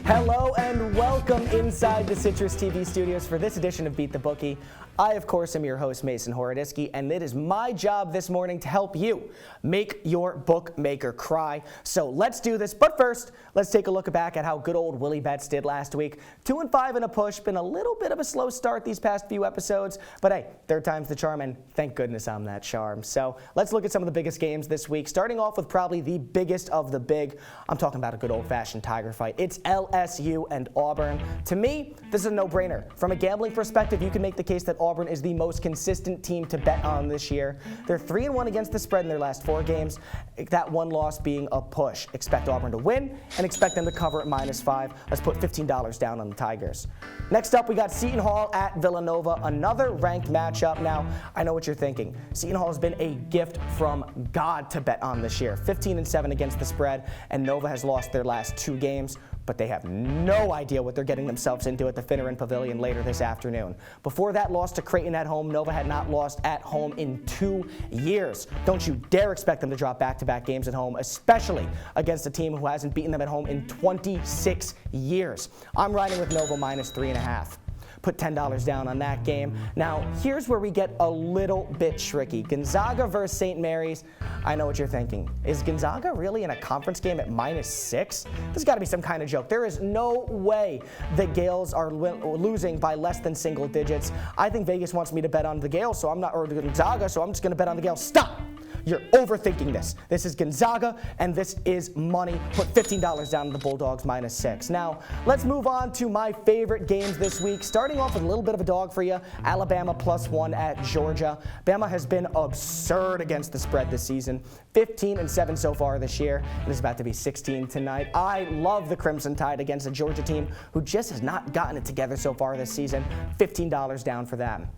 Hello and welcome inside the Citrus TV studios for this edition of Beat the Bookie. I, of course, am your host, Mason Horodyski, and it is my job this morning to help you make your bookmaker cry. So let's do this. But first, let's take a look back at how good old Willie Betts did last week. 2-5 in a push. Been a little bit of a slow start these past few episodes, but hey, third time's the charm, and thank goodness I'm that charm. So let's look at some of the biggest games this week, starting off with probably the biggest of the big. I'm talking about a good old-fashioned Tiger fight. It's LSU and Auburn. To me, this is a no-brainer. From a gambling perspective, you can make the case that Auburn is the most consistent team to bet on this year. They're 3-1 against the spread in their last 4 games, that one loss being a push. Expect Auburn to win and expect them to cover at -5. Let's put $15 down on the Tigers. Next up, we got Seton Hall at Villanova, another ranked matchup. Now, I know what you're thinking. Seton Hall has been a gift from God to bet on this year. 15-7 against the spread, and Nova has lost their last 2 games. But they have no idea what they're getting themselves into at the Finneran Pavilion later this afternoon. Before that loss to Creighton at home, Nova had not lost at home in 2 years. Don't you dare expect them to drop back-to-back games at home, especially against a team who hasn't beaten them at home in 26 years. I'm riding with Nova -3.5. Put $10 down on that game. Now, here's where we get a little bit tricky. Gonzaga versus St. Mary's. I know what you're thinking. Is Gonzaga really in a conference game at -6? There's got to be some kind of joke. There is no way the Gales are losing by less than single digits. I think Vegas wants me to bet on the Gales, or Gonzaga, so I'm just going to bet on the Gales. Stop! You're overthinking this. This is Gonzaga, and this is money. Put $15 down on the Bulldogs -6. Now, let's move on to my favorite games this week. Starting off with a little bit of a dog for you, Alabama +1 at Georgia. Bama has been absurd against the spread this season. 15-7 so far this year. It is about to be 16 tonight. I love the Crimson Tide against a Georgia team who just has not gotten it together so far this season. $15 down for them.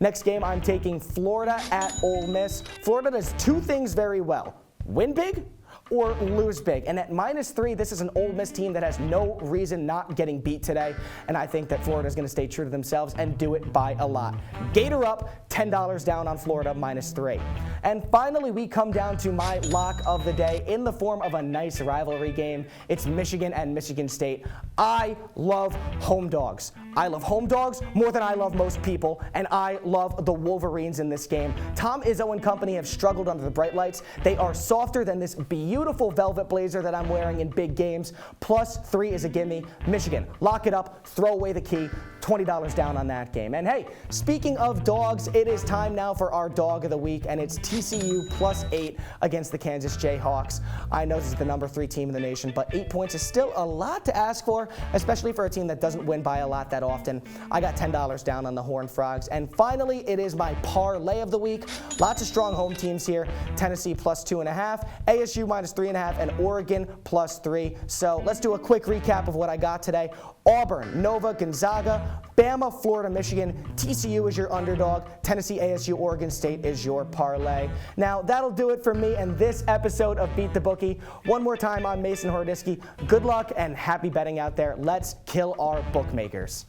Next game, I'm taking Florida at Ole Miss. Florida does 2 things very well: win big or lose big. And at -3, this is an Ole Miss team that has no reason not getting beat today. And I think that Florida is going to stay true to themselves and do it by a lot. Gator up, $10 down on Florida -3. And finally, we come down to my lock of the day in the form of a nice rivalry game. It's Michigan and Michigan State. I love home dogs. I love home dogs more than I love most people, and I love the Wolverines in this game. Tom Izzo and company have struggled under the bright lights. They are softer than this beautiful velvet blazer that I'm wearing in big games. +3 is a gimme. Michigan, lock it up, throw away the key. $20 down on that game. And hey, speaking of dogs, it is time now for our dog of the week, and it's TCU +8 against the Kansas Jayhawks. I know this is the #3 team in the nation, but 8 points is still a lot to ask for, especially for a team that doesn't win by a lot that often. I got $10 down on the Horned Frogs. And finally, it is my parlay of the week. Lots of strong home teams here. Tennessee +2.5, ASU -3.5, and Oregon +3. So let's do a quick recap of what I got today. Auburn, Nova, Gonzaga, Bama, Florida, Michigan, TCU is your underdog, Tennessee, ASU, Oregon State is your parlay. Now, that'll do it for me and this episode of Beat the Bookie. One more time, I'm Mason Horodyski. Good luck and happy betting out there. Let's kill our bookmakers.